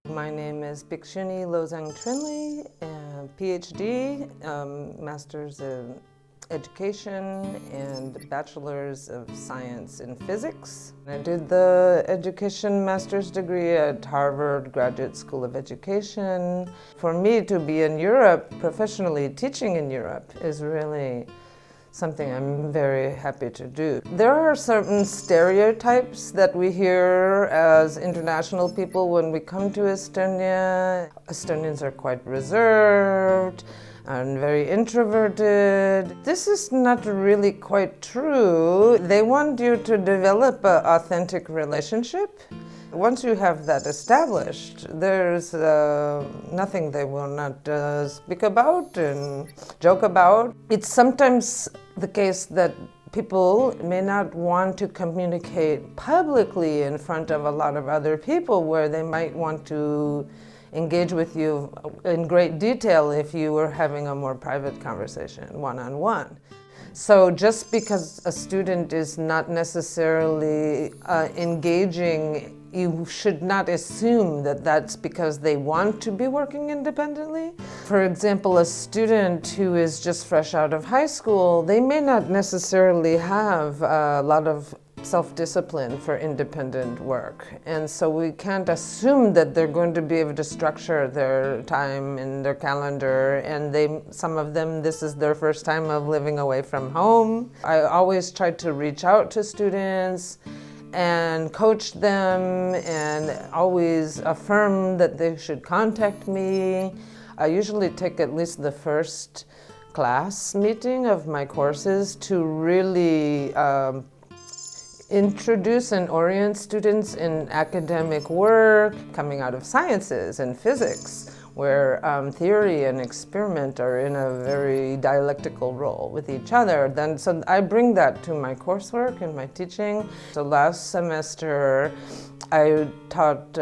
My name is Bikshuni Lozang Trinley, PhD, Master's in Education and Bachelor's of Science in Physics. I did the education master's degree at Harvard Graduate School of Education. For me to be in Europe, professionally teaching in Europe, is really something I'm very happy to do. There are certain stereotypes that we hear as international people when we come to Estonia. Estonians are quite reserved and very introverted. This is not really quite true. They want you to develop an authentic relationship. Once you have that established, there's nothing they will not speak about and joke about. It's sometimes the case that people may not want to communicate publicly in front of a lot of other people, where they might want to engage with you in great detail if you were having a more private conversation, one-on-one. So just because a student is not necessarily engaging, you should not assume that that's because they want to be working independently. For example, a student who is just fresh out of high school, they may not necessarily have a lot of self-discipline for independent work. And so we can't assume that they're going to be able to structure their time in their calendar, and some of them, this is their first time of living away from home. I always try to reach out to students and coach them and always affirm that they should contact me. I usually take at least the first class meeting of my courses to really introduce and orient students in academic work, coming out of sciences and physics, where theory and experiment are in a very dialectical role with each other. So I bring that to my coursework and my teaching. So last semester, I taught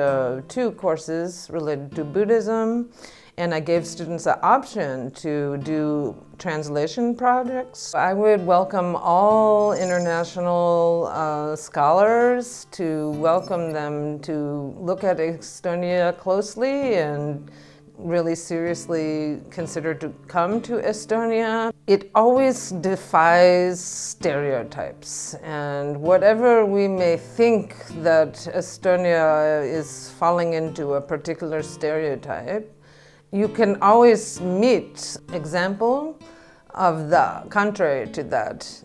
2 courses related to Buddhism, and I gave students an option to do translation projects. I would welcome all international scholars, to welcome them to look at Estonia closely and really seriously consider to come to Estonia. It always defies stereotypes, and whatever we may think that Estonia is falling into a particular stereotype, you can always meet example of the contrary to that.